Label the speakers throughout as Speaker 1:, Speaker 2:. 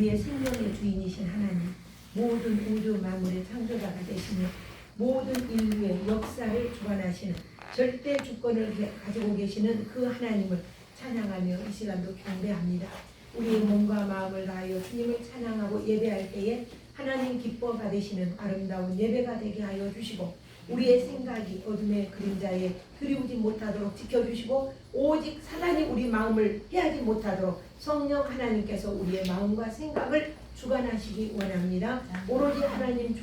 Speaker 1: 우리의 생명의 주인이신 하나님, 모든 우주 만물의 창조자가 되시며 모든 인류의 역사를 주관하시는 절대 주권을 가지고 계시는 그 하나님을 찬양하며 이 시간도 경배합니다. 우리의 몸과 마음을 다하여 주님을 찬양하고 예배할 때에 하나님 기뻐 받으시는 아름다운 예배가 되게 하여 주시고, 우리의 생각이 어둠의 그림자에 들이우지 못하도록 지켜주시고, 오직 사단이 우리 마음을 해하지 못하도록 성령 하나님께서 우리의 마음과 생각을 주관하시기 원합니다. 오로지 하나님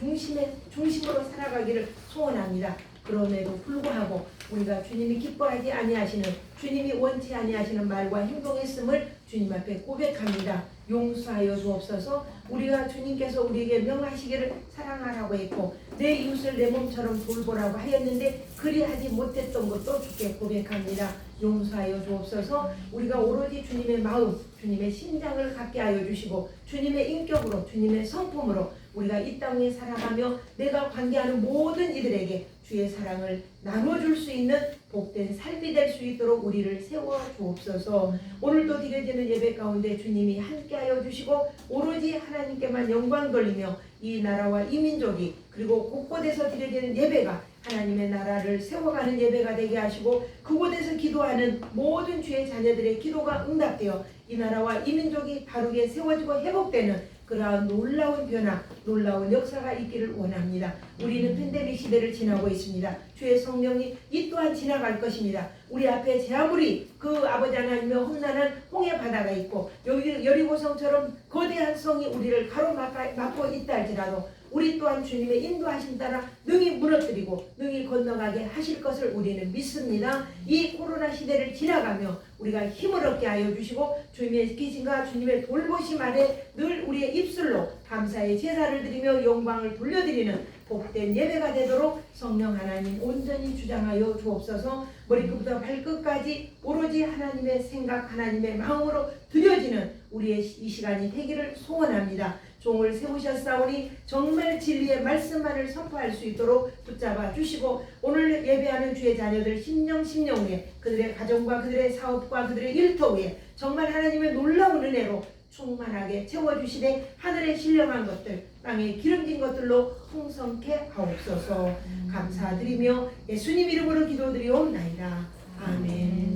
Speaker 1: 중심으로 살아가기를 소원합니다. 그럼에도 불구하고 우리가 주님이 기뻐하지 아니하시는, 주님이 원치 아니하시는 말과 행동했음을 주님 앞에 고백합니다. 용서하여 주옵소서. 우리가 주님께서 우리에게 명하시기를 사랑하라고 했고 내 이웃을 내 몸처럼 돌보라고 하였는데 그리하지 못했던 것도 주께 고백합니다. 용서하여 주옵소서. 우리가 오로지 주님의 마음, 주님의 심장을 갖게 하여 주시고 주님의 인격으로, 주님의 성품으로 우리가 이 땅에 살아가며 내가 관계하는 모든 이들에게 주의 사랑을 나눠줄 수 있는 복된 삶이 될 수 있도록 우리를 세워 주옵소서. 오늘도 드려지는 예배 가운데 주님이 함께하여 주시고 오로지 하나님께만 영광 돌리며 이 나라와 이 민족이, 그리고 곳곳에서 드려지는 예배가 하나님의 나라를 세워가는 예배가 되게 하시고, 그곳에서 기도하는 모든 주의 자녀들의 기도가 응답되어 이 나라와 이 민족이 바르게 세워지고 회복되는 그러한 놀라운 변화, 놀라운 역사가 있기를 원합니다. 우리는 팬데믹 시대를 지나고 있습니다. 주의 성령이 이 또한 지나갈 것입니다. 우리 앞에 제 아무리 그 아버지 하나님의 험난한 홍해 바다가 있고 여리고성처럼 거대한 성이 우리를 가로막고 있다 할지라도 우리 또한 주님의 인도하심 따라 능히 무너뜨리고 능히 건너가게 하실 것을 우리는 믿습니다. 이 코로나 시대를 지나가며 우리가 힘을 얻게 하여 주시고 주님의 계신과 주님의 돌보심 아래 늘 우리의 입술로 감사의 제사를 드리며 영광을 돌려드리는 복된 예배가 되도록 성령 하나님 온전히 주장하여 주옵소서. 머리끝부터 발끝까지 오로지 하나님의 생각, 하나님의 마음으로 드려지는 우리의 이 시간이 되기를 소원합니다. 종을 세우셨사오니 정말 진리의 말씀만을 선포할 수 있도록 붙잡아 주시고, 오늘 예배하는 주의 자녀들 심령 위에, 그들의 가정과 그들의 사업과 그들의 일터 위에 정말 하나님의 놀라운 은혜로 충만하게 채워주시되 하늘에 신령한 것들, 땅에 기름진 것들로 풍성케 하옵소서. 감사드리며 예수님 이름으로 기도드리옵나이다. 아멘.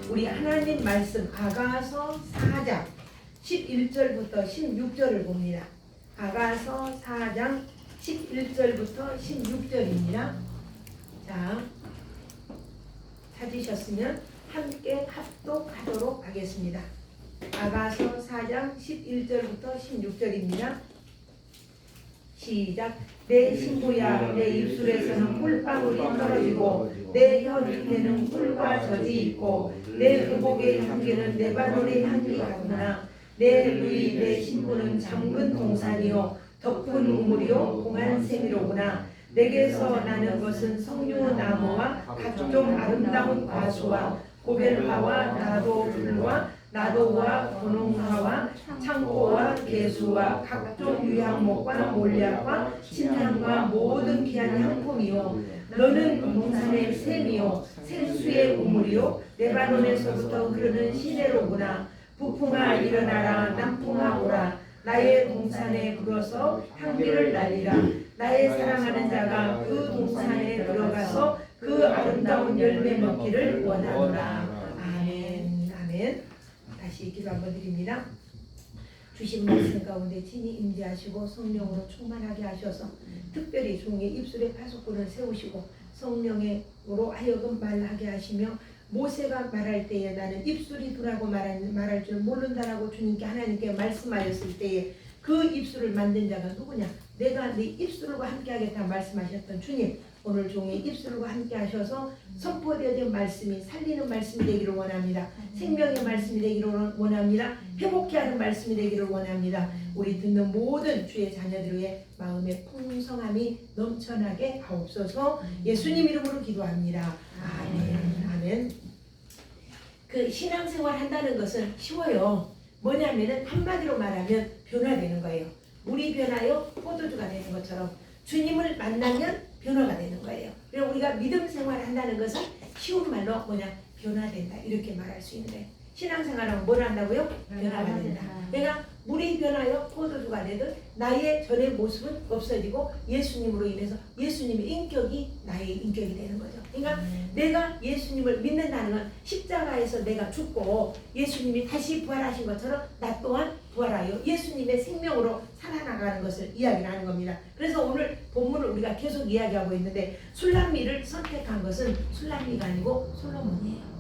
Speaker 1: 우리 하나님 말씀 아가서 4장 11절부터 16절을 봅니다. 아가서 4장 11절부터 16절입니다. 자, 찾으셨으면 함께 합독하도록 하겠습니다. 아가서 4장 11절부터 16절입니다. 시작. 내 신부야, 내 입술에서는 꿀방울이 떨어지고 내 혀 밑에는 꿀과 젖이 있고 내 의복의 향기는 레바논의 향기 같구나. 내 의의 내 신부는 잠근 동산이요 덮은 우물이요 공한 세미로구나. 내게서 나는 것은 석류 나무와 각종 아름다운 과수와 고벨화와 나도불과 나도와 분홍화와 창고와 개수와 각종 유향목과 몰약과 신향과 모든 귀한 향품이요 너는 동산의 샘이요 생수의 우물이요 레바논에서부터 흐르는 시내로구나. 북풍아 일어나라, 남풍아 오라. 나의 동산에 불어서 향기를 날리라. 나의 사랑하는 자가 그 동산에 들어가서 그 아름다운 열매 먹기를 원하노라. 아멘. 아멘. 다시 기도 한번 드립니다. 주신 말씀 가운데 친히 임재하시고 성령으로 충만하게 하셔서 특별히 종의 입술에 파수꾼을 세우시고 성령으로 하여금 말하게 하시며, 모세가 말할 때에 나는 입술이 둔하고 말할 줄 모른다라고 주님께 하나님께 말씀하였을 때에 그 입술을 만든 자가 누구냐? 내가 네 입술과 함께 하겠다 말씀하셨던 주님, 오늘 종의 입술과 함께 하셔서 선포되어진 말씀이 살리는 말씀이 되기를 원합니다. 생명의 말씀이 되기를 원합니다. 회복케 하는 말씀이 되기를 원합니다. 우리 듣는 모든 주의 자녀들의 마음의 풍성함이 넘쳐나게 하옵소서. 예수님 이름으로 기도합니다. 아멘. 아멘. 그 신앙생활 한다는 것은 쉬워요. 뭐냐면은 한마디로 말하면 변화되는 거예요. 물이 변하여 포도주가 되는 것처럼 주님을 만나면 변화가 되는 거예요. 그리고 우리가 믿음 생활을 한다는 것은 쉬운 말로 뭐냐 변화된다 이렇게 말할 수 있는 거예요. 신앙생활하면 뭘 한다고요? 변화가 된다. 그러니까 물이 변하여 포도주가 되듯 나의 전의 모습은 없어지고 예수님으로 인해서 예수님의 인격이 나의 인격이 되는 거죠. 그러니까 내가 예수님을 믿는다는 건 십자가에서 내가 죽고 예수님이 다시 부활하신 것처럼 나 또한 부활하여 예수님의 생명으로 살아나가는 것을 이야기하는 겁니다. 그래서 오늘 본문을 우리가 계속 이야기하고 있는데 술람미를 선택한 것은 술람미가 아니고 솔로몬이에요.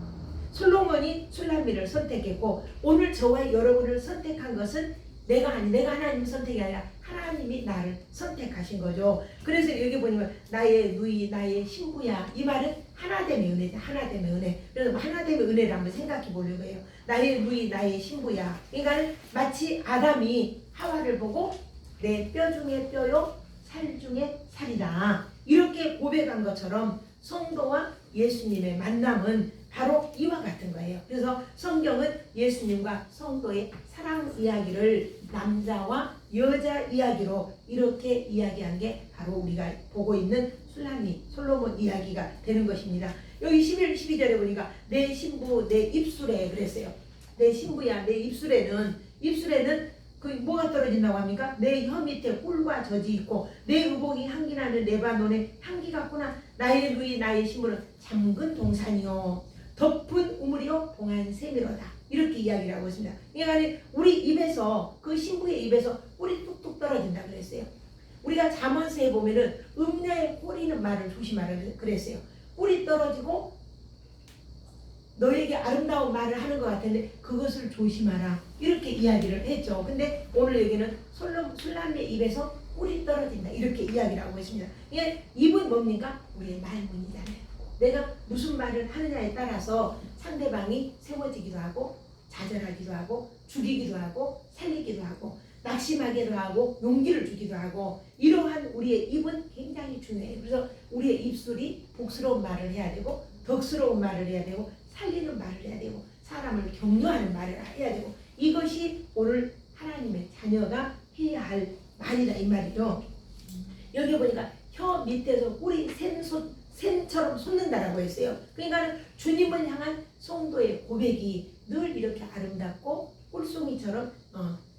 Speaker 1: 솔로몬이 술람미를 선택했고 오늘 저와 여러분을 선택한 것은 내가 하나님 선택이 아니라 하나님이 나를 선택하신 거죠. 그래서 여기 보니까 나의 누이 나의 신부야 이 말은 하나됨의 은혜죠. 하나됨의 은혜. 그래서 하나됨의 은혜를 한번 생각해 보려고 해요. 나의 누이 나의 신부야. 그러니까 마치 아담이 하와를 보고 내 뼈 중에 뼈요 살 중에 살이다 이렇게 고백한 것처럼 성도와 예수님의 만남은 바로 이와 같은 거예요. 그래서 성경은 예수님과 성도의 사랑 이야기를 남자와 여자 이야기로 이렇게 이야기한 게 바로 우리가 보고 있는 술람미 솔로몬 이야기가 되는 것입니다. 여기 11, 12절에 보니까 내 신부 내 입술에 그랬어요. 내 신부야 내 입술에는 그 뭐가 떨어진다고 합니까? 내 혀 밑에 꿀과 젖이 있고 내 의복이 향기 나는 레바논의 향기 같구나. 나의 누이 나의 신부는 잠근 동산이요 덮은 우물이요 봉한 세미로다. 이렇게 이야기를 하고 있습니다. 그러니까 우리 입에서 그 신부의 입에서 꿀이 뚝뚝 떨어진다 그랬어요. 우리가 잠언서에 보면은 음녀의 꼬리는 말을 조심하라 그랬어요. 꿀이 떨어지고 너에게 아름다운 말을 하는 것 같은데 그것을 조심하라 이렇게 이야기를 했죠. 근데 오늘 여기는 술람미의 입에서 꿀이 떨어진다 이렇게 이야기를 하고 있습니다. 이게 입은 뭡니까? 우리의 말문이잖아요. 내가 무슨 말을 하느냐에 따라서 상대방이 세워지기도 하고 좌절하기도 하고 죽이기도 하고 살리기도 하고 낙심하기도 하고 용기를 주기도 하고 이러한 우리의 입은 굉장히 중요해요. 그래서 우리의 입술이 복스러운 말을 해야 되고 덕스러운 말을 해야 되고 살리는 말을 해야 되고 사람을 격려하는 말을 해야 되고 이것이 오늘 하나님의 자녀가 해야 할 말이다 이 말이죠. 여기 보니까 혀 밑에서 꿀이 샘처럼 솟는다라고 했어요. 그러니까 주님을 향한 성도의 고백이 늘 이렇게 아름답고 꿀송이처럼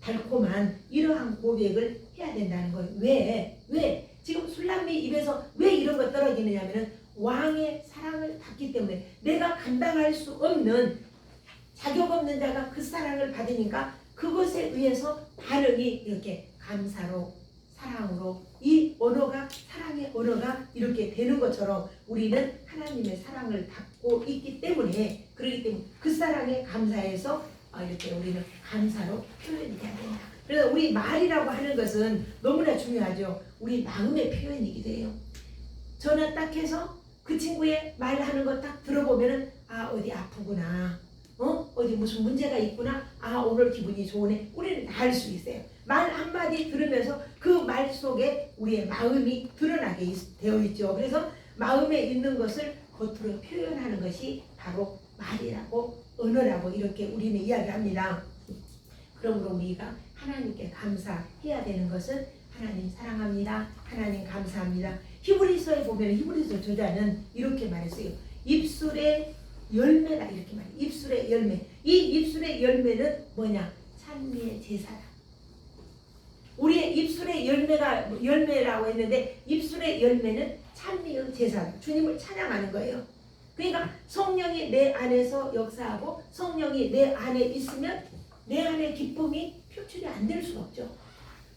Speaker 1: 달콤한 이러한 고백을 해야 된다는 거예요. 왜? 지금 술람미 입에서 왜 이런 거 떨어지느냐면은 왕의 사랑을 받기 때문에 내가 감당할 수 없는 자격 없는 자가 그 사랑을 받으니까 그것에 의해서 반응이 이렇게 감사로 사랑으로 이 언어가 사랑의 언어가 이렇게 되는 것처럼 우리는 하나님의 사랑을 받고 있기 때문에 그렇기 때문에 그 사랑에 감사해서 이렇게 우리는 감사로 표현이 돼야 된다. 그래서 우리 말이라고 하는 것은 너무나 중요하죠. 우리 마음의 표현이기도 해요. 전화 딱 해서 그 친구의 말하는 거 딱 들어보면은 어디 아프구나. 어디 무슨 문제가 있구나. 오늘 기분이 좋으네. 우리는 다 알 수 있어요. 말 한마디 들으면서 그 말 속에 우리의 마음이 드러나게 되어 있죠. 그래서 마음에 있는 것을 겉으로 표현하는 것이 바로 말이라고 언어라고 이렇게 우리는 이야기합니다. 그러므로 우리가 하나님께 감사해야 되는 것은 하나님 사랑합니다. 하나님 감사합니다. 히브리서에 보면 히브리서 저자는 이렇게 말했어요. 입술의 열매다 이렇게 말해요. 입술의 열매. 이 입술의 열매는 뭐냐? 찬미의 제사다. 우리의 입술의 열매라고 했는데 입술의 열매는 찬미의 제사다. 주님을 찬양하는 거예요. 그러니까 성령이 내 안에서 역사하고 성령이 내 안에 있으면 내 안에 기쁨이 표출이 안 될 수가 없죠.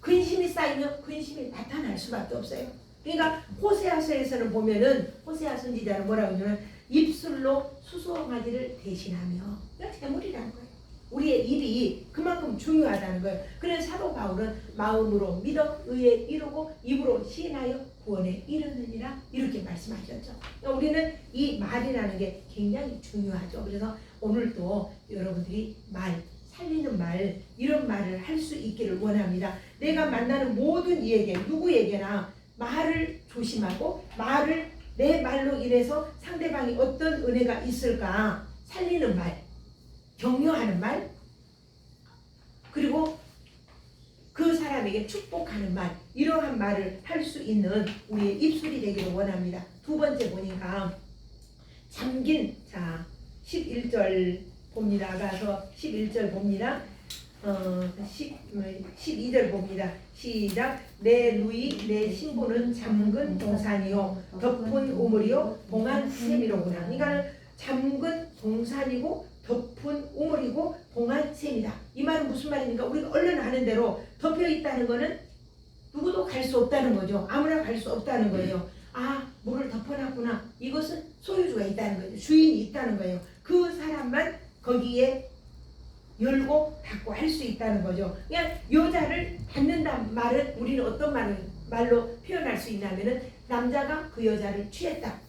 Speaker 1: 근심이 쌓이면 근심이 나타날 수밖에 없어요. 그러니까 호세아서에서는 보면은 호세아 선지자는 뭐라고 하냐면 입술로 수송아지를 대신하며 이거 재물이라는 거예요. 우리의 입이 그만큼 중요하다는 거예요. 그래서 사도 바울은 마음으로 믿어 의에 이루고 입으로 시인하여 구원에 이르느니라 이렇게 말씀하셨죠. 그러니까 우리는 이 말이라는 게 굉장히 중요하죠. 그래서 오늘도 여러분들이 말, 살리는 말, 이런 말을 할 수 있기를 원합니다. 내가 만나는 모든 이에게, 누구에게나 말을 조심하고 내 말로 인해서 상대방이 어떤 은혜가 있을까 살리는 말, 격려하는 말, 그리고 그 사람에게 축복하는 말, 이러한 말을 할 수 있는 우리의 입술이 되기를 원합니다. 두 번째 보니까 잠긴, 자 11절 봅니다. 가서 11절 봅니다. 12절 봅니다. 시작. 내 누이 내 신부는 잠근 동산이요 덮은 우물이요 봉한 샘이로구나. 그러니까 잠근 동산이고 덮은 우물이고 봉한 샘이다. 이 말은 무슨 말입니까? 우리가 얼른 하는 대로 덮여 있다는 것은 누구도 갈 수 없다는 거죠. 아무나 갈 수 없다는 거예요. 아, 물을 덮어놨구나. 이것은 소유주가 있다는 거죠. 주인이 있다는 거예요. 그 사람만 거기에 열고 닫고 할 수 있다는 거죠. 그냥 여자를 닫는다는 말은 우리는 어떤 말로 표현할 수 있냐면은 남자가 그 여자를 취했다,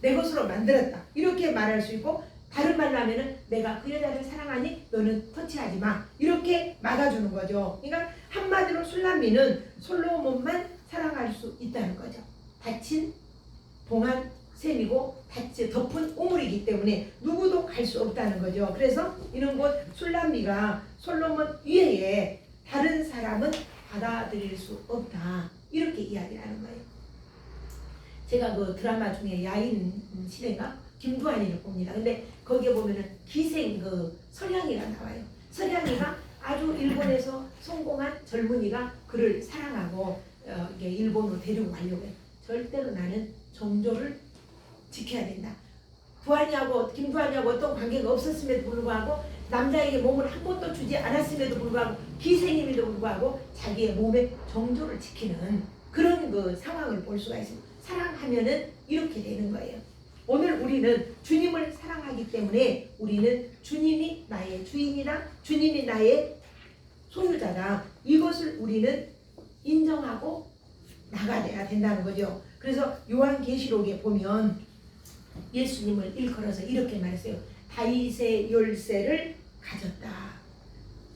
Speaker 1: 내 것으로 만들었다, 이렇게 말할 수 있고, 다른 말로 하면은 내가 그 여자를 사랑하니 너는 터치하지 마, 이렇게 막아주는 거죠. 그러니까 한마디로 술람미는 솔로몬만 사랑할 수 있다는 거죠. 닫힌 봉한 샘이고 덮은 우물이기 때문에 누구도 갈 수 없다는 거죠. 그래서 이런 곳 술람미가 솔로몬 이외에 다른 사람은 받아들일 수 없다, 이렇게 이야기하는 거예요. 제가 그 드라마 중에 야인 시대가 김두한이를 봅니다. 근데 거기에 보면은 기생 그 설향이가 나와요. 설향이가 아주 일본에서 성공한 젊은이가 그를 사랑하고 이게 일본으로 데리고 가려고 해요. 절대로 나는 정조를 지켜야 된다. 김두한이하고 어떤 관계가 없었음에도 불구하고, 남자에게 몸을 한 번도 주지 않았음에도 불구하고, 기생임에도 불구하고 자기의 몸의 정조를 지키는 그런 그 상황을 볼 수가 있습니다. 사랑하면은 이렇게 되는 거예요. 오늘 우리는 주님을 사랑하기 때문에 우리는 주님이 나의 주인이다, 주님이 나의 소유자다, 이것을 우리는 인정하고 나가야 된다는 거죠. 그래서 요한계시록에 보면 예수님을 일컬어서 이렇게 말했어요. 다윗의 열쇠를 가졌다,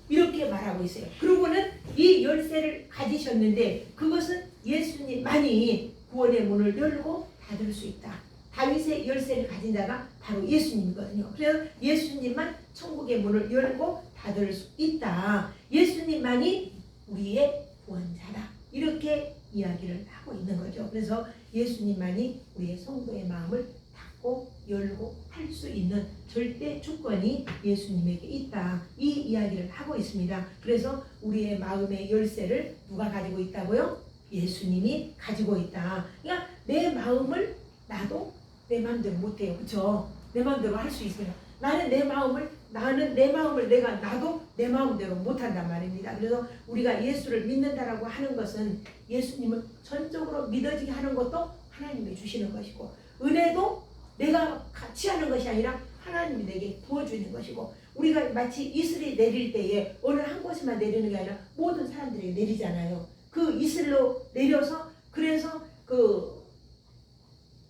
Speaker 1: 이렇게 말하고 있어요. 그리고는 이 열쇠를 가지셨는데 그것은 예수님만이 구원의 문을 열고 닫을 수 있다. 다윗의 열쇠를 가진 자가 바로 예수님이거든요. 그래서 예수님만 천국의 문을 열고 닫을 수 있다. 예수님만이 우리의 구원자다, 이렇게 이야기를 하고 있는 거죠. 그래서 예수님만이 우리의 성도의 마음을 닫고 열고 할 수 있는 절대 주권이 예수님에게 있다, 이 이야기를 하고 있습니다. 그래서 우리의 마음의 열쇠를 누가 가지고 있다고요? 예수님이 가지고 있다. 그러니까 내 마음을 나도 내 마음대로 못해요. 그렇죠? 내 마음대로 할 수 있어요. 나는 내 마음을 나도 내 마음대로 못한단 말입니다. 그래서 우리가 예수를 믿는다라고 하는 것은 예수님을 전적으로 믿어지게 하는 것도 하나님이 주시는 것이고, 은혜도 내가 같이 하는 것이 아니라 하나님이 내게 부어주는 것이고, 우리가 마치 이슬이 내릴 때에 어느 한 곳에만 내리는 게 아니라 모든 사람들에게 내리잖아요. 그 이슬로 내려서, 그래서 그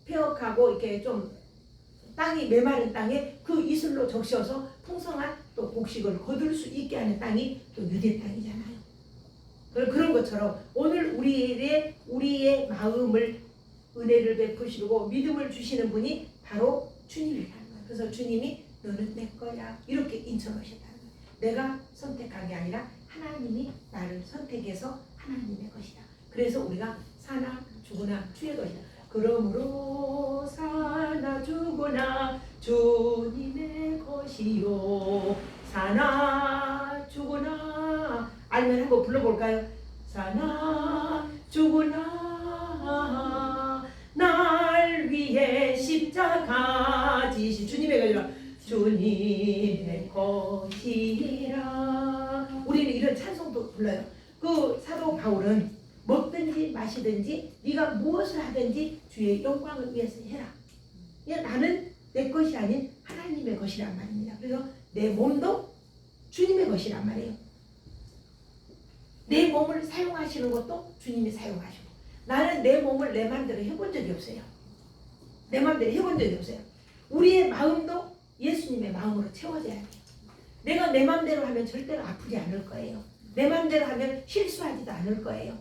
Speaker 1: 폐역하고 이렇게 좀 땅이 메마른 땅에 그 이슬로 적셔서 풍성한 또 곡식을 거둘 수 있게 하는 땅이 또 유대 땅이잖아요. 그런 것처럼 오늘 우리의 마음을 은혜를 베푸시고 믿음을 주시는 분이 바로 주님이라는 거예요. 그래서 주님이 너는 내 거야, 이렇게 인정하셨다는 거예요. 내가 선택한 게 아니라 하나님이 나를 선택해서 하나님의 것이다. 그래서 우리가 사나 죽으나 주의 것이다. 그러므로 사나 죽으나 주님의 것이요, 사나 죽으나, 알면 한번 불러볼까요? 사나 죽으나 날 위해 십자가 지신 주님의 것이라, 주님의 것이라. 우리는 이런 찬송도 불러요. 그 사도 바울은 먹든지 마시든지 네가 무엇을 하든지 주의 영광을 위해서 해라. 나는 내 것이 아닌 하나님의 것이란 말입니다. 그래서 내 몸도 주님의 것이란 말이에요. 내 몸을 사용하시는 것도 주님이 사용하시고, 나는 내 몸을 내 마음대로 해본 적이 없어요. 내 마음대로 해본 적이 없어요. 우리의 마음도 예수님의 마음으로 채워져야 돼요. 내가 내 마음대로 하면 절대로 아프지 않을 거예요. 내 마음대로 하면 실수하지도 않을 거예요.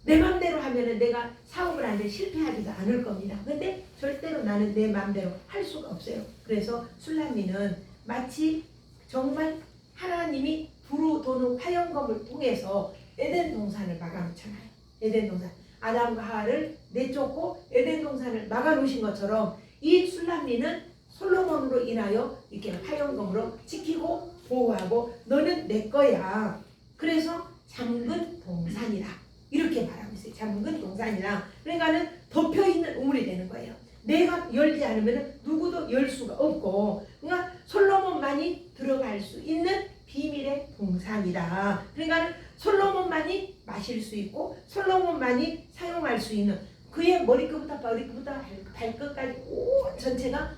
Speaker 1: 내 마음대로 하면 내가 사업을 하는데 실패하지도 않을 겁니다. 근데 절대로 나는 내 마음대로 할 수가 없어요. 그래서 술람미는 마치 정말 하나님이 두루 도는 화영검을 통해서 에덴 동산을 막아놓잖아요. 에덴 동산. 아담과 하와를 내쫓고 에덴 동산을 막아놓으신 것처럼 이 술람미는 솔로몬으로 인하여 이렇게 화영검으로 지키고 보호하고 너는 내 거야. 그래서 잠근 동산이라 이렇게 말하고 있어요. 잠근 동산이라. 그러니까는 덮여있는 우물이 되는 거예요. 내가 열지 않으면 누구도 열 수가 없고, 그러니까 솔로몬만이 들어갈 수 있는 비밀의 동산이다. 그러니까 솔로몬만이 마실 수 있고 솔로몬만이 사용할 수 있는, 그의 머리끝부터 머리끝부터 발끝까지 온 전체가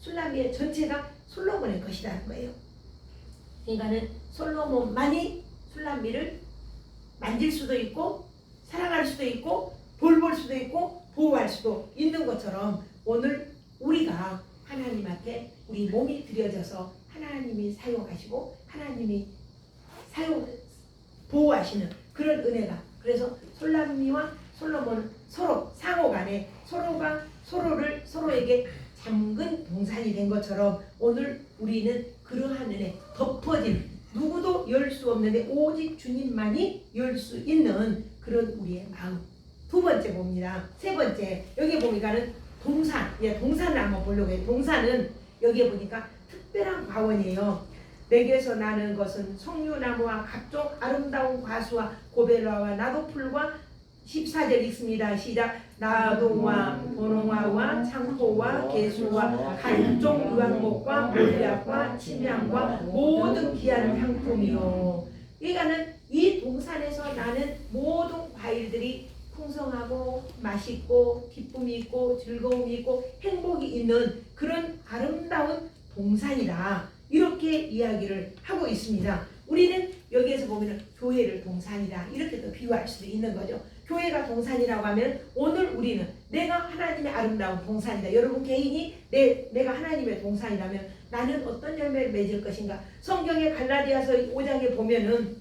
Speaker 1: 술람미의 전체가 솔로몬의 것이라는 거예요. 그러니까는 솔로몬만이 술람미를 만질 수도 있고 사랑할 수도 있고 돌볼 수도 있고 보호할 수도 있는 것처럼 오늘 우리가 하나님 앞에 우리 몸이 드려져서 하나님이 사용하시고 하나님이 보호하시는 그런 은혜가, 그래서 솔람미와 솔로몬은 서로 상호간에 서로가 서로에게 잠근 동산이 된 것처럼 오늘 우리는 그러한 은혜, 덮어진, 누구도 열 수 없는데 오직 주님만이 열 수 있는 그런 우리의 마음. 두 번째 봅니다. 세 번째, 여기 보니까는 동산, 동산을 한번 보려고 해요. 동산은 여기에 보니까 특별한 과원이에요. 내게서 나는 것은 석류나무와 각종 아름다운 과수와 고벨라와 나도풀과 14절 읽습니다. 시작. 나도와 도농화와 창포와 개수와 각종 유황목과 몰약과 침향과 모든 귀한 상품이요. 그러니까는 이 동산에서 나는 모든 과일들이 풍성하고 맛있고 기쁨이 있고 즐거움이 있고 행복이 있는 그런 아름다운 동산이다. 이렇게 이야기를 하고 있습니다. 우리는 여기에서 보면 교회를 동산이다 이렇게 또 비유할 수도 있는 거죠. 교회가 동산이라고 하면 오늘 우리는 내가 하나님의 아름다운 동산이다. 여러분 개인이 내가 하나님의 동산이라면 나는 어떤 열매를 맺을 것인가. 성경의 갈라디아서 5장에 보면은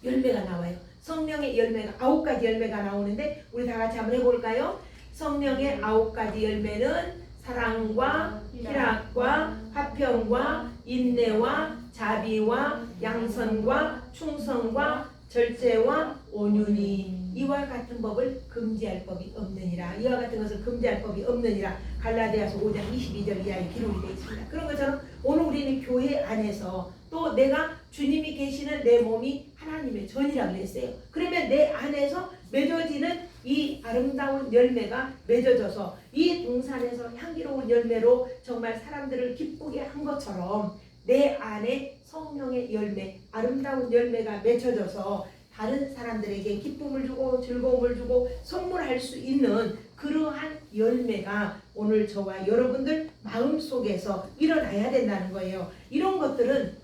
Speaker 1: 열매가 나와요. 성령의 열매가 9가지 열매가 나오는데 우리 다 같이 한번 해볼까요? 성령의 9가지 열매는 사랑과 희락과 화평과 인내와 자비와 양선과 충성과 절제와 온유니 이와 같은 법을 금지할 법이 없느니라. 이와 같은 것을 금지할 법이 없느니라. 갈라디아서 5장 22절 이하에 기록이 되어 있습니다. 그런 것처럼 오늘 우리는 교회 안에서 또 내가 주님이 계시는 내 몸이 하나님의 전이라고 그랬어요. 그러면 내 안에서 맺어지는 이 아름다운 열매가 맺어져서 이 동산에서 향기로운 열매로 정말 사람들을 기쁘게 한 것처럼 내 안에 성령의 열매, 아름다운 열매가 맺혀져서 다른 사람들에게 기쁨을 주고 즐거움을 주고 선물할 수 있는 그러한 열매가 오늘 저와 여러분들 마음속에서 일어나야 된다는 거예요. 이런 것들은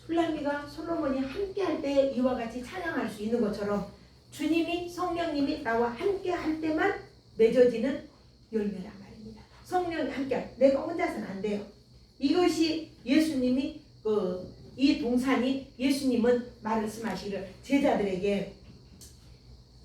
Speaker 1: 술람미가 솔로몬이 함께 할 때 이와 같이 찬양할 수 있는 것처럼 주님이 성령님이 나와 함께 할 때만 맺어지는 열매란 말입니다. 성령이 함께, 내가 혼자서는 안 돼요. 이것이 예수님이 이 동산이 예수님은 말씀하시기를 제자들에게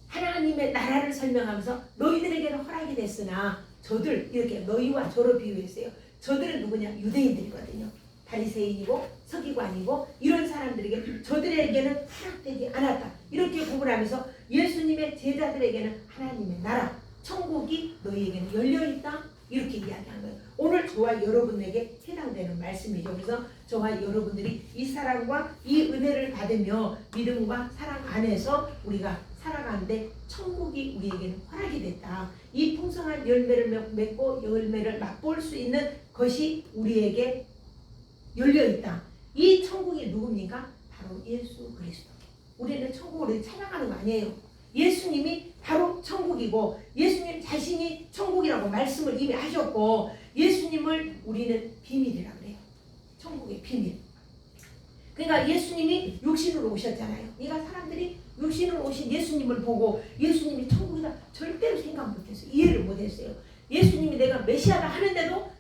Speaker 1: 하나님의 나라를 설명하면서 너희들에게는 허락이 됐으나 저들, 이렇게 너희와 저를 비유했어요. 저들은 누구냐? 유대인들이거든요. 바리새인이고 서기관이고 이런 사람들에게 저들에게는 허락되지 않았다. 이렇게 구분하면서 예수님의 제자들에게는 하나님의 나라, 천국이 너희에게는 열려있다. 이렇게 이야기한 거예요. 오늘 저와 여러분에게 해당되는 말씀이죠. 그래서 저와 여러분들이 이 사랑과 이 은혜를 받으며 믿음과 사랑 안에서 우리가 살아가는데 천국이 우리에게는 허락이 됐다. 이 풍성한 열매를 맺고 열매를 맛볼 수 있는 것이 우리에게 열려있다. 이 천국이 누굽니까? 바로 예수 그리스도. 우리는 천국을 찾아가는 거 아니에요. 예수님이 바로 천국이고 예수님 자신이 천국이라고 말씀을 이미 하셨고 예수님을 우리는 비밀이라고 그래요. 천국의 비밀. 그러니까 예수님이 육신으로 오셨잖아요. 그러니까 사람들이 육신으로 오신 예수님을 보고 예수님이 천국이다 절대로 생각 못했어요. 이해를 못했어요. 예수님이 내가 메시아다 하는데도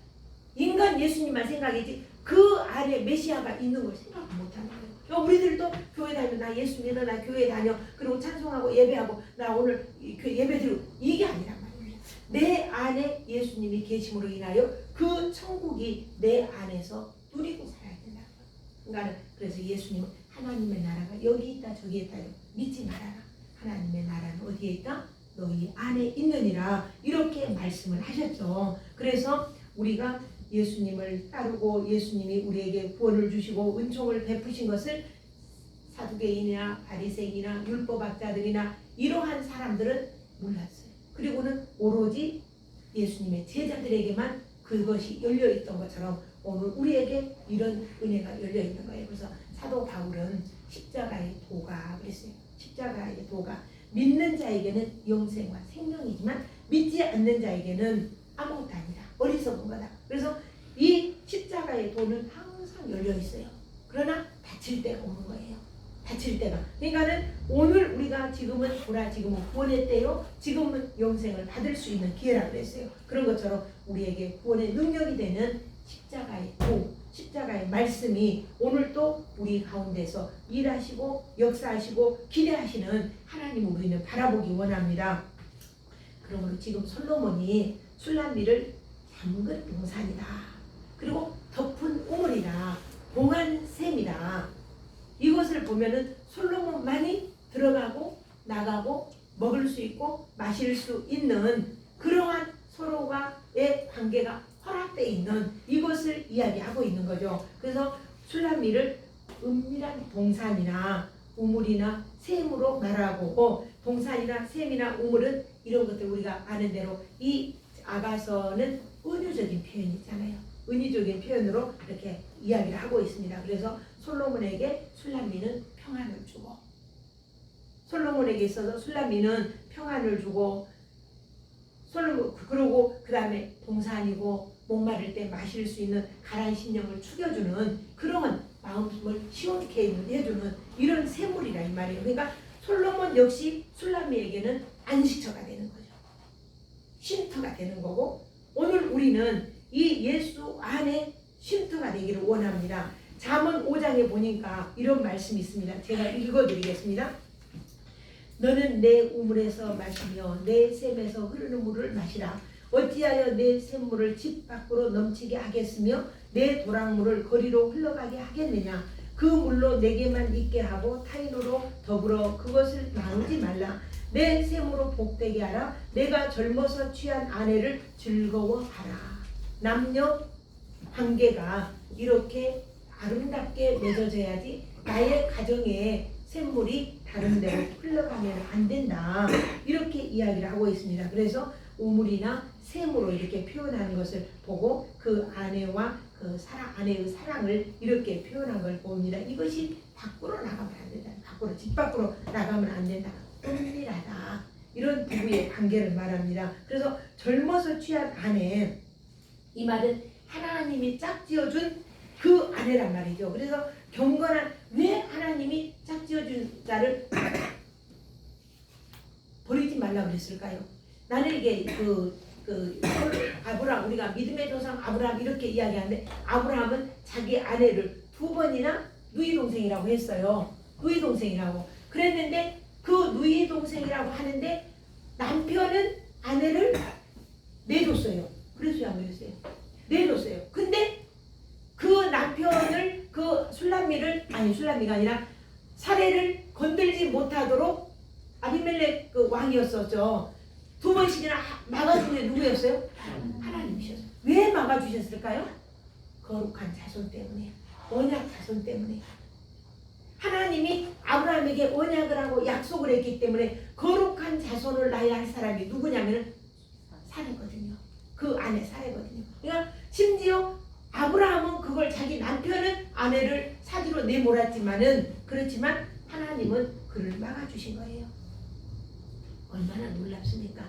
Speaker 1: 인간 예수님만 생각이지 그 안에 메시아가 있는 걸 생각 못하는 거예요. 그러니까 우리들도 교회 다니면 나 예수 믿어, 나 교회 다녀, 그리고 찬송하고 예배하고 나 오늘 예배 드리고 이게 아니란 말이에요. 내 안에 예수님이 계심으로 인하여 그 천국이 내 안에서 누리고 살아야 된다는 거예요. 그러니까 그래서 예수님은 하나님의 나라가 여기 있다 저기 있다 믿지 말아라. 하나님의 나라는 어디에 있다? 너희 안에 있느니라 이렇게 말씀을 하셨죠. 그래서 우리가 예수님을 따르고 예수님이 우리에게 구원을 주시고 은총을 베푸신 것을 사두개인이나 바리새인이나 율법학자들이나 이러한 사람들은 몰랐어요. 그리고는 오로지 예수님의 제자들에게만 그것이 열려있던 것처럼 오늘 우리에게 이런 은혜가 열려있는 거예요. 그래서 사도 바울은 십자가의 도가 그랬어요. 십자가의 도가 믿는 자에게는 영생과 생명이지만 믿지 않는 자에게는 아무것도 아니다. 어리석은 거다. 그래서 이 십자가의 도는 항상 열려 있어요. 그러나 다칠 때가 오는 거예요. 다칠 때가. 그러니까는 오늘 우리가 지금은 구원의 때요. 지금은 영생을 받을 수 있는 기회라고 했어요. 그런 것처럼 우리에게 구원의 능력이 되는 십자가의 도, 십자가의 말씀이 오늘 또 우리 가운데서 일하시고 역사하시고 기대하시는 하나님을 우리는 바라보기 원합니다. 그러므로 지금 솔로몬이 술람미를 잠근 동산이다. 그리고 덮은 우물이다. 봉한 샘이다. 이것을 보면은 솔로몬만이 들어가고 나가고 먹을 수 있고 마실 수 있는 그러한 서로가의 관계가 허락되어 있는 이것을 이야기하고 있는 거죠. 그래서 술람미를 은밀한 동산이나 우물이나 샘으로 말하고 동산이나 샘이나 우물은 이런 것들 우리가 아는 대로 이 아가서는 은유적인 표현이 있잖아요. 은유적인 표현으로 이렇게 이야기를 하고 있습니다. 그래서 솔로몬에게 술람미는 평안을 주고 솔로몬에게 있어서 술람미는 평안을 주고 솔로몬 그러고 그 다음에 동산이고 목마를 때 마실 수 있는 가라앉은 심령을 죽여주는 그런 마음을 시원케 해주는 이런 샘물이라 이 말이에요. 그러니까 솔로몬 역시 술람미에게는 안식처가 되는 거죠. 쉼터가 되는 거고 오늘 우리는 이 예수 안에 쉼터가 되기를 원합니다. 잠언 5장에 보니까 이런 말씀이 있습니다. 제가 읽어드리겠습니다. 너는 내 우물에서 마시며 내 샘에서 흐르는 물을 마시라. 어찌하여 내 샘물을 집 밖으로 넘치게 하겠으며 내 도랑물을 거리로 흘러가게 하겠느냐. 그 물로 내게만 있게 하고 타인으로 더불어 그것을 나누지 말라. 내 샘으로 복되게 하라. 내가 젊어서 취한 아내를 즐거워하라. 남녀 관계가 이렇게 아름답게 맺어져야지 나의 가정에 샘물이 다른 데로 흘러가면 안 된다. 이렇게 이야기를 하고 있습니다. 그래서 우물이나 샘으로 이렇게 표현하는 것을 보고 그 아내와 그 아내의 사랑을 이렇게 표현한 걸 봅니다. 이것이 밖으로 나가면 안 된다. 집 밖으로 나가면 안 된다. 은밀하다. 이런 부부의 관계를 말합니다. 그래서 젊어서 취한 아내, 이 말은 하나님이 짝지어준 그 아내란 말이죠. 그래서 경건한 왜 하나님이 짝지어준 자를 버리지 말라 그랬을까요? 나는 이게 아브라함, 우리가 믿음의 조상 아브라함 이렇게 이야기하는데 아브라함은 자기 아내를 2번이나 누이 동생이라고 했어요. 누이 동생이라고 그랬는데 그 누이 동생이라고 하는데 남편은 아내를 내줬어요. 그래서야 안 그랬어요. 내줬어요. 근데 그 남편을 술람미가 아니라 사례를 건들지 못하도록 아비멜렉 그 왕이었었죠. 2번씩이나 막아준 게 누구였어요? 하나님이셨어요. 왜 막아주셨을까요? 거룩한 자손 때문에, 언약 자손 때문에. 하나님이 아브라함에게 언약을 하고 약속을 했기 때문에 거룩한 자손을 낳아야 할 사람이 누구냐면 사례거든요. 그 안에 사례거든요. 그러니까 심지어 아브라함은 그걸 자기 남편은 아내를 사지로 내몰았지만은 그렇지만 하나님은 그를 막아주신 거예요. 얼마나 놀랍습니까?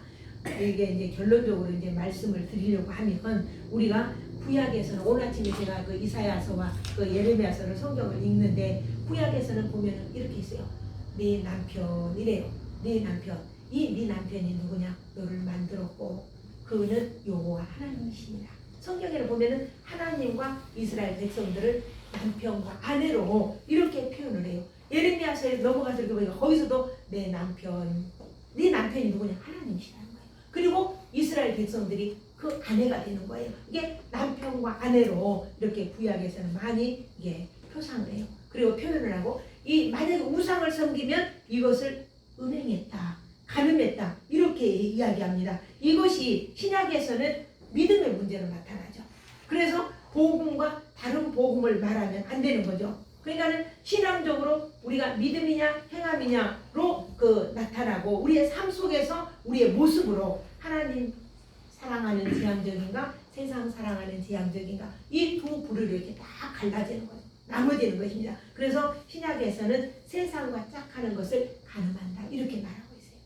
Speaker 1: 이게 이제 결론적으로 이제 말씀을 드리려고 하면 우리가 구약에서는 오늘 아침에 제가 그 이사야서와 그 예레미야서를 성경을 읽는데 구약에서는 보면은 이렇게 있어요. 네 남편이래요. 네 남편. 이 네 남편이 누구냐? 너를 만들었고 그는 여호와 하나님이십니다. 성경에는 보면은 하나님과 이스라엘 백성들을 남편과 아내로 이렇게 표현을 해요. 예레미야서에 넘어가서 이렇게 보니까 거기서도 내 남편, 네 남편이 누구냐? 하나님이시라는 거예요. 그리고 이스라엘 백성들이 그 아내가 되는 거예요. 이게 남편과 아내로 이렇게 구약에서는 많이 이게 표상을 해요. 그리고 표현을 하고 이 만약에 우상을 섬기면 이것을 음행했다, 간음했다 이렇게 이야기합니다. 이것이 신약에서는 믿음의 문제로 나타나죠. 그래서 복음과 다른 복음을 말하면 안 되는 거죠. 그러니까는 신앙적으로 우리가 믿음이냐 행함이냐로 나타나고 우리의 삶 속에서 우리의 모습으로 하나님 사랑하는 지향적인가 세상 사랑하는 지향적인가 이 두 부류로 이렇게 다 갈라지는 거예요. 나눠지는 것입니다. 그래서 신약에서는 세상과 짝하는 것을 간음한다 이렇게 말하고 있어요.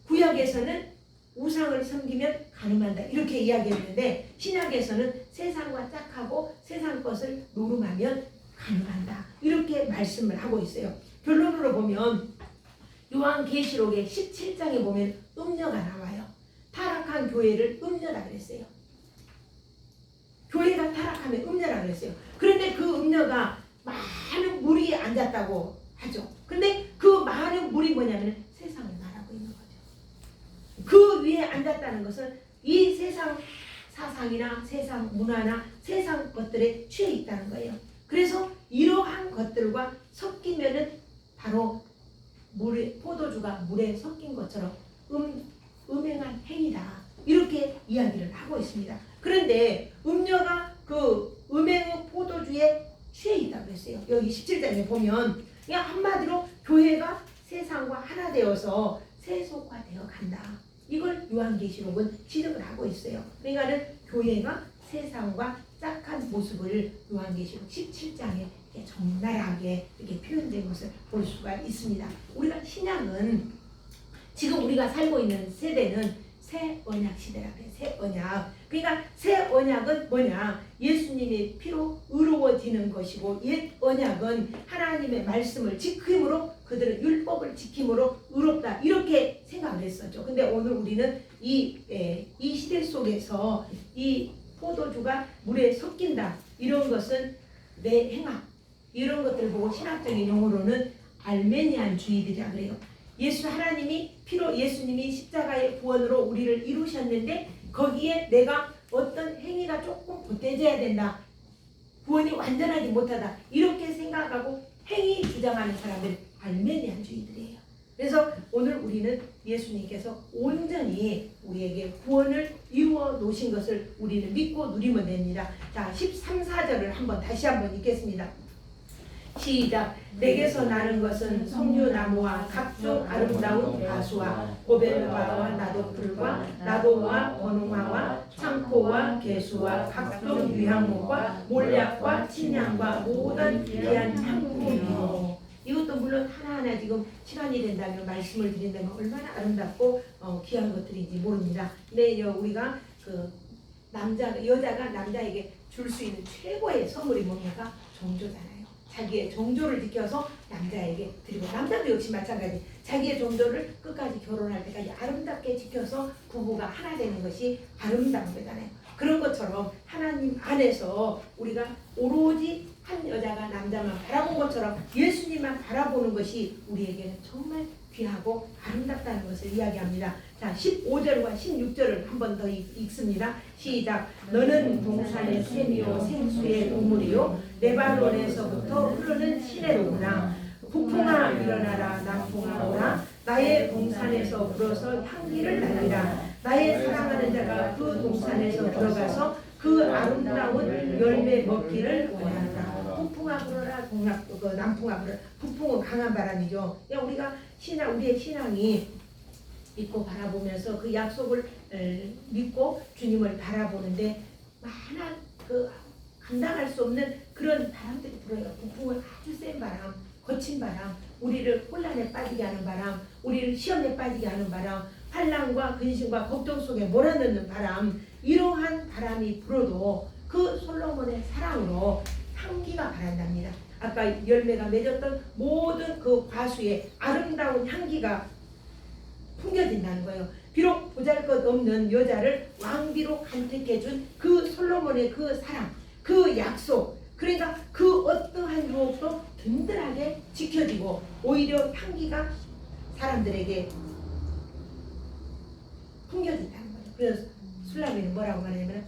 Speaker 1: 구약에서는 우상을 섬기면 간음한다 이렇게 이야기했는데 신약에서는 세상과 짝하고 세상 것을 노름하면 간음한다 이렇게 말씀을 하고 있어요. 결론으로 보면 요한계시록의 17장에 보면 음녀가 나와요. 타락한 교회를 음녀라 그랬어요. 교회가 타락하면 음녀라 그랬어요. 그런데 그 음녀가 많은 무리에 앉았다고 하죠. 근데 그 많은 무리 뭐냐면 세상을 말하고 있는 거죠. 그 위에 앉았다는 것은 이 세상 사상이나 세상 문화나 세상 것들에 취해 있다는 거예요. 그래서 이러한 것들과 섞이면은 바로 포도주가 물에 섞인 것처럼 음행한 행위다 이렇게 이야기를 하고 있습니다. 그런데 음녀가 그 음행의 포도주에 취해 있다고 했어요. 여기 17장에 보면 그냥 한마디로 교회가 세상과 하나 되어서 세속화되어 간다. 이걸 요한계시록은 지적을 하고 있어요. 그러니까는 교회가 세상과 짝한 모습을 요한계시록 17장에 적나라하게 이렇게 표현된 것을 볼 수가 있습니다. 우리가 신약은 지금 우리가 살고 있는 세대는 새 언약 시대라고 해요. 새 언약. 그러니까 새 언약은 뭐냐? 예수님의 피로 의로워지는 것이고 옛 언약은 하나님의 말씀을 지킴으로 그들은 율법을 지킴으로 의롭다 이렇게 생각을 했었죠. 근데 오늘 우리는 이 시대 속에서 이 포도주가 물에 섞인다 이런 것은 내 행함 이런 것들을 보고 신학적인 용어로는 알메니안주의들이라 그래요. 하나님이 피로 예수님이 십자가의 구원으로 우리를 이루셨는데 거기에 내가 어떤 행위가 조금 보태져야 된다. 구원이 완전하지 못하다. 이렇게 생각하고 행위 주장하는 사람들 알메니안주의들이에요. 그래서 오늘 우리는 예수님께서 온전히 우리에게 구원을 이루어 놓으신 것을 우리는 믿고 누리면 됩니다. 자, 13, 14절을 다시 한번 읽겠습니다. 시작. 내게서 나는 것은 석류나무와 각종 아름다운 가수와 고벨바와 나도풀과 나도와 번웅화와 창포와 개수와 각종 유향목과 몰약과 침향과 모든 귀한 향품이요. 이것도 물론 하나하나 지금 시간이 된다면 말씀을 드린다면 얼마나 아름답고 귀한 것들인지 모릅니다. 근데 우리가 여자가 남자에게 줄 수 있는 최고의 선물이 뭡니까? 정조잖아요. 자기의 정조를 지켜서 남자에게 드리고 남자도 역시 마찬가지 자기의 정조를 끝까지 결혼할 때까지 아름답게 지켜서 부부가 하나 되는 것이 아름다운 거잖아요. 그런 것처럼 하나님 안에서 우리가 오로지 한 여자가 남자만 바라본 것처럼 예수님만 바라보는 것이 우리에게는 정말 귀하고 아름답다는 것을 이야기합니다. 자, 15절과 16절을 한 번 더 읽습니다. 시작. 너는 동산의 샘이요 생수의 우물이요 레바논에서부터 흐르는 시내로구나. 북풍아 일어나라. 남풍아 오라. 나의 동산에서 불어서 향기를 날리라. 나의 사랑하는 자가 그 동산에서 들어가서 그 아름다운 열매 먹기를 원한다. 북풍아 불어라. 남풍아 불어라. 북풍은 강한 바람이죠. 우리가 우리의 신앙이 믿고 바라보면서 그 약속을 믿고 주님을 바라보는데 많은 감당할 수 없는 그런 바람들이 불어요. 북풍은 아주 센 바람, 거친 바람, 우리를 혼란에 빠지게 하는 바람, 우리를 시험에 빠지게 하는 바람, 환난과 근심과 걱정 속에 몰아넣는 바람, 이러한 바람이 불어도 그 솔로몬의 사랑으로 향기가 바란답니다. 아까 열매가 맺었던 모든 그 과수의 아름다운 향기가 풍겨진다는 거예요. 비록 보잘것없는 여자를 왕비로 간택해준 그 솔로몬의 그 사랑, 그 약속, 그러니까 그 어떠한 유혹도 든든하게 지켜지고 오히려 향기가 사람들에게 풍겨진다는 거죠. 그래서 술라미는 뭐라고 말하냐면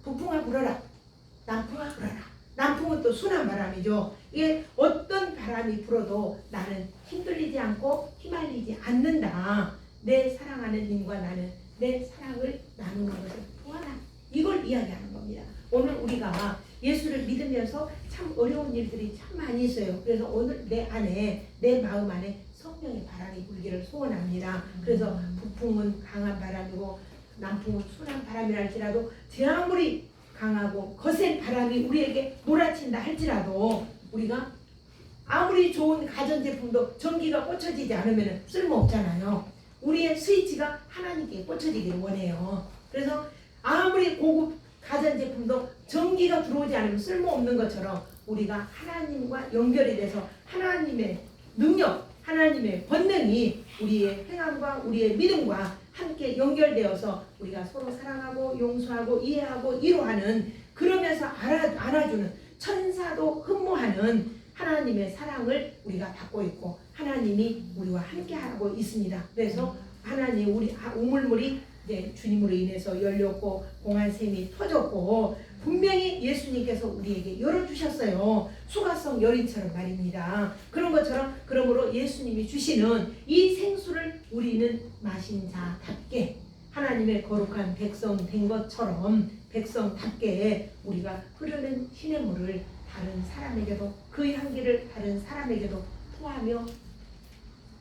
Speaker 1: 북풍아 불어라, 남풍아 불어라. 남풍은 또 순한 바람이죠. 이게 어떤 바람이 불어도 나는 힘들리지 않고 휘말리지 않는다. 내 사랑하는 님과 나는 내 사랑을 나누는 것을 통하나, 이걸 이야기하는 겁니다. 오늘 우리가 예수를 믿으면서 참 어려운 일들이 참 많이 있어요. 그래서 오늘 내 안에, 내 마음 안에 성령의 바람이 불기를 소원합니다. 그래서 북풍은 강한 바람이고 남풍은 순한 바람이랄지라도 제 아무리 강하고 거센 바람이 우리에게 몰아친다 할지라도 우리가 아무리 좋은 가전제품도 전기가 꽂혀지지 않으면 쓸모없잖아요. 우리의 스위치가 하나님께 꽂혀지기를 원해요. 그래서 아무리 고급 가전제품도 전기가 들어오지 않으면 쓸모없는 것처럼 우리가 하나님과 연결이 돼서 하나님의 능력, 하나님의 권능이 우리의 행함과 우리의 믿음과 함께 연결되어서 우리가 서로 사랑하고 용서하고 이해하고 이로하는, 그러면서 안아주는, 천사도 흠모하는 하나님의 사랑을 우리가 받고 있고 하나님이 우리와 함께하고 있습니다. 그래서 하나님, 우리 우물물이 이제 주님으로 인해서 열렸고 공안샘이 터졌고 분명히 예수님께서 우리에게 열어주셨어요. 수가성 여인처럼 말입니다. 그런 것처럼 그러므로 예수님이 주시는 이 생수를 우리는 마신 자답게 하나님의 거룩한 백성 된 것처럼 백성답게 우리가 흐르는 시냇물을 다른 사람에게도, 그 향기를 다른 사람에게도 포하며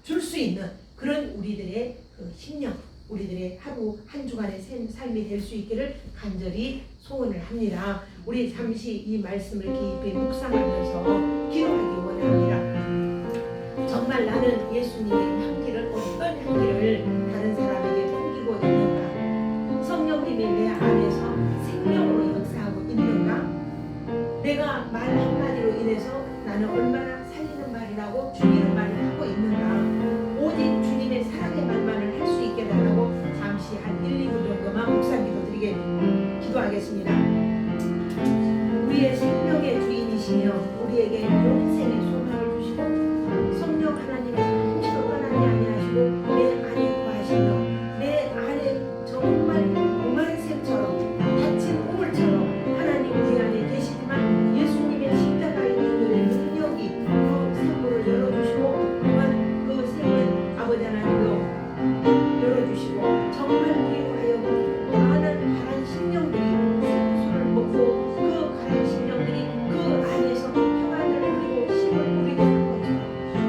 Speaker 1: 줄 수 있는 그런 우리들의 그 심령, 우리들의 하루 한 주간의 삶이 될 수 있기를 간절히 소원을 합니다. 우리 잠시 이 말씀을 깊이 묵상하면서 기도하기 원합니다. 정말 나는 예수님의 향기를, 어떤 향기를 다른 사람에게 풍기고 있는가? 성령님이 내 안에서 생명으로 역사하고 있는가? 내가 말 한마디로 인해서 나는 얼마나 살리는 말이라고 죽이는 말을 하고 있는가? 오직 주님의 사랑의 말만을 할 수 있게 달라고 잠시 한 1, 2분 정도만 묵상 기도 기도하겠습니다. 우리의 생명의 주인이시며 우리에게 영생의 소망을 주시고 성령 하나님의 한치도 떠나지 아니하시고 내 안에 거하시며 내 안에 정말 공안샘처럼 닫힌 우물처럼 하나님 우리 안에 계시지만 예수님의 십자가의 능력이 그 샘물을 열어주시고 또한 그 샘을 아버지 하나님도 열어주시고 정말 우리로 하여금 많은 가란 심령들이 생수를 먹고 그 가란 심령들이 그 안에서 평안을 누리고 힘을 누리게 한 것처럼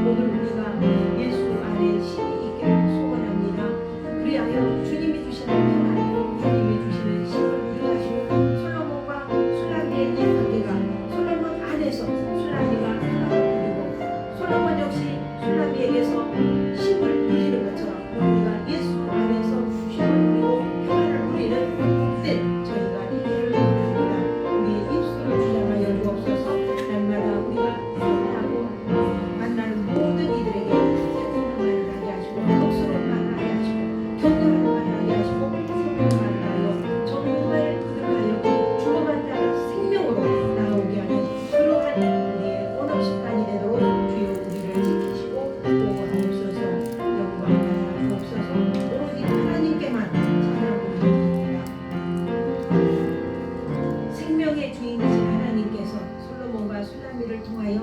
Speaker 1: 오늘 우리가 예수 안에 힘이 있기를 소원합니다. 그리하여 주님이 주시는 평안, 주님이 주시는 힘을 누리게 하시고 솔로몬과 술라미의 이 관계가 솔로몬 안에서 술라미가 평안을 누리고 솔로몬 역시 술라미에게서 힘을 누리는 것처럼 우리가 예수 안에서 힘을 누리고 평안을 누리는 뜻 저희가 되기를 원합니다. 우리의 입술을 주장하여 주옵소서. 날마다 우리가 만나고 만나는 모든 이들에게 찬송한 말을 하게 하시고 덕스러운 말을 하게 하시고 격려하는 말을 하게 하시고 성령의 말을 하여 정말 그들하여 죽어간 자가 생명으로 나오게 하는 그러한 우리의 언어 습관이 되도록 주여 우리를 지키시고 보호하옵소서. 영광 받아주옵소서. 오로지 하나님께만 찬양 올려드립니다. 생명의 주인이신 하나님께서 솔로몬과 술라미를 통하여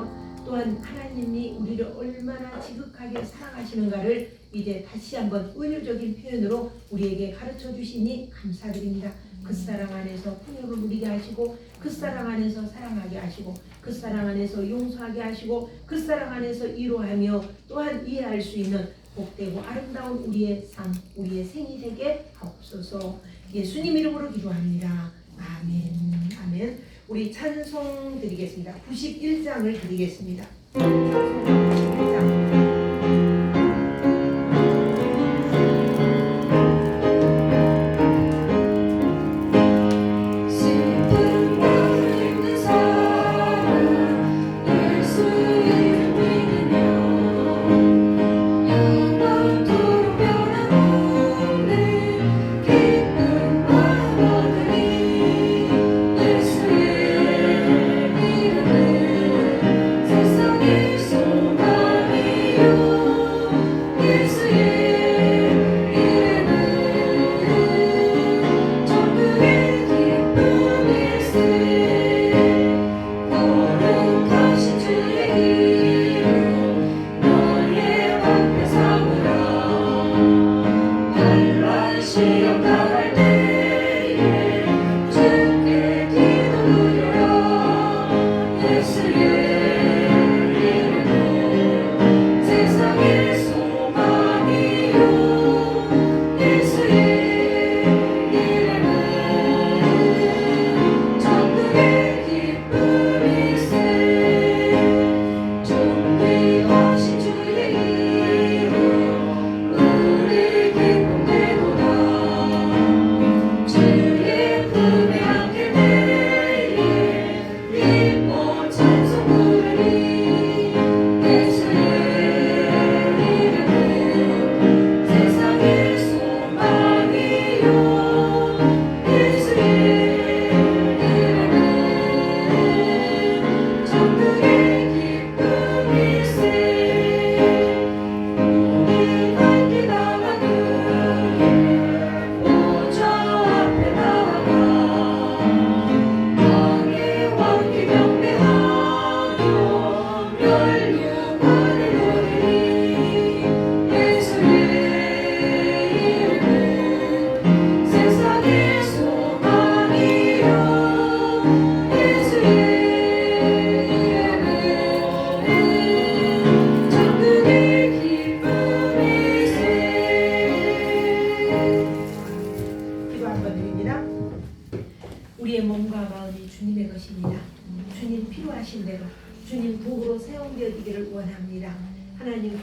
Speaker 1: 또한 하나님이 우리를 얼마나 지극하게 사랑하시는가를 이제 다시 한번 은유적인 표현으로 우리에게 가르쳐 주시니 감사드립니다. 그 사랑 안에서 풍요를 누리게 하시고 그 사랑 안에서 사랑하게 하시고 그 사랑 안에서 용서하게 하시고 그 사랑 안에서 이로하며 또한 이해할 수 있는 복되고 아름다운 우리의 삶, 우리의 생이 되게 하옵소서. 예수님 이름으로 기도합니다. 아멘. 아멘. 우리 찬송 드리겠습니다. 91장을 드리겠습니다. 찬송 91장. 슬픈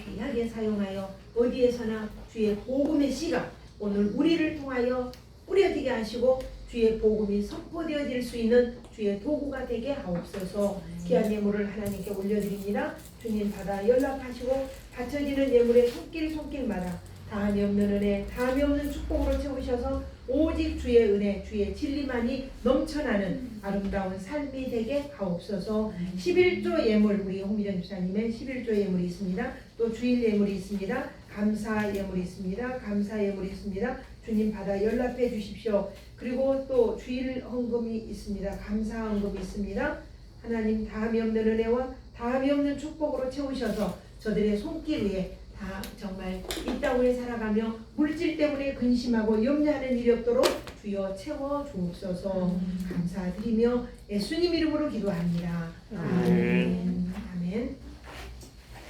Speaker 1: 귀하게 사용하여 어디에서나 주의 복음의 씨가 오늘 우리를 통하여 뿌려지게 하시고 주의 복음이 선포되어질 수 있는 주의 도구가 되게 하옵소서. 귀한 예물을 하나님께 올려드립니다. 주님 받아 연락하시고 바쳐지는 예물의 손길마다 다함이 없는 은혜, 다함이 없는 축복으로 채우셔서 오직 주의 은혜, 주의 진리만이 넘쳐나는 아름다운 삶이 되게 하옵소서. 11조 예물, 우리 홍미정 집사님의 11조 예물이 있습니다. 또 주일 예물이 있습니다. 감사 예물이 있습니다. 감사 예물이 있습니다. 주님 받아 연락해 주십시오. 그리고 또 주일 헌금이 있습니다. 감사 헌금이 있습니다. 하나님 다함이 없는 은혜와 다함이 없는 축복으로 채우셔서 저들의 손길 위에 다 정말 이 땅을 살아가며 물질 때문에 근심하고 염려하는 일이 없도록 주여 채워 주옵소서. 감사드리며 예수님 이름으로 기도합니다. 아멘. 아멘.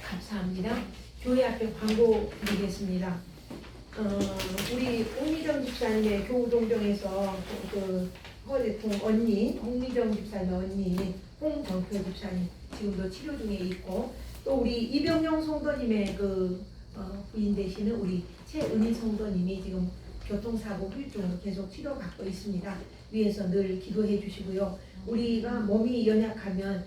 Speaker 1: 감사합니다. 교회 앞에 광고 드리겠습니다. 우리 홍미정 집사님의 교우동정에서 그 허리통 언니, 홍미정 집사님 언니, 홍정표 집사님 지금도 치료 중에 있고, 또 우리 이병영 성도님의 부인 되시는 우리 최은희 성도님이 지금 교통사고 후유증으로 계속 치료받고 있습니다. 위에서 늘 기도해 주시고요. 우리가 몸이 연약하면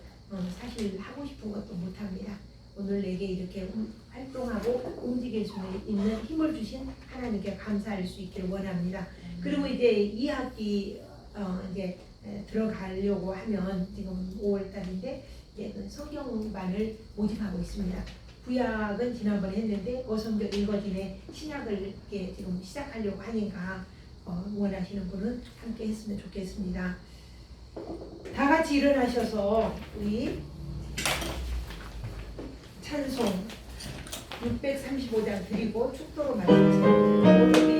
Speaker 1: 사실 하고 싶은 것도 못합니다. 오늘 내게 이렇게 활동하고 움직일 수 있는 힘을 주신 하나님께 감사할 수 있기를 원합니다. 그리고 이제 2학기 이제 들어가려고 하면 지금 5월달인데 성경반을 모집하고 있습니다. 구약은 지난번에 했는데 어성경 읽어짐에 신약을 이렇게 지금 시작하려고 하니까 원하시는 분은 함께 했으면 좋겠습니다. 다 같이 일어나셔서 우리 찬송 635장 드리고 축도로 말씀드립니다.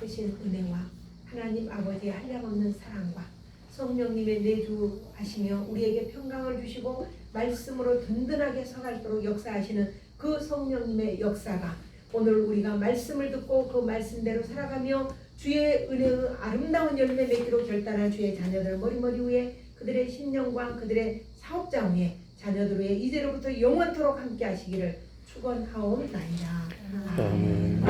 Speaker 1: 크신 은혜와 하나님 아버지의 한량없는 사랑과 성령님의 내주하시며 우리에게 평강을 주시고 말씀으로 든든하게 서갈도록 역사하시는 그 성령님의 역사가 오늘 우리가 말씀을 듣고 그 말씀대로 살아가며 주의 은혜의 아름다운 열매 맺기로 결단한 주의 자녀들 머리머리 위에 그들의 심령과 그들의 사업장 위에 자녀들 위에 이제로부터 영원토록 함께 하시기를 축원하옵나이다. 아멘.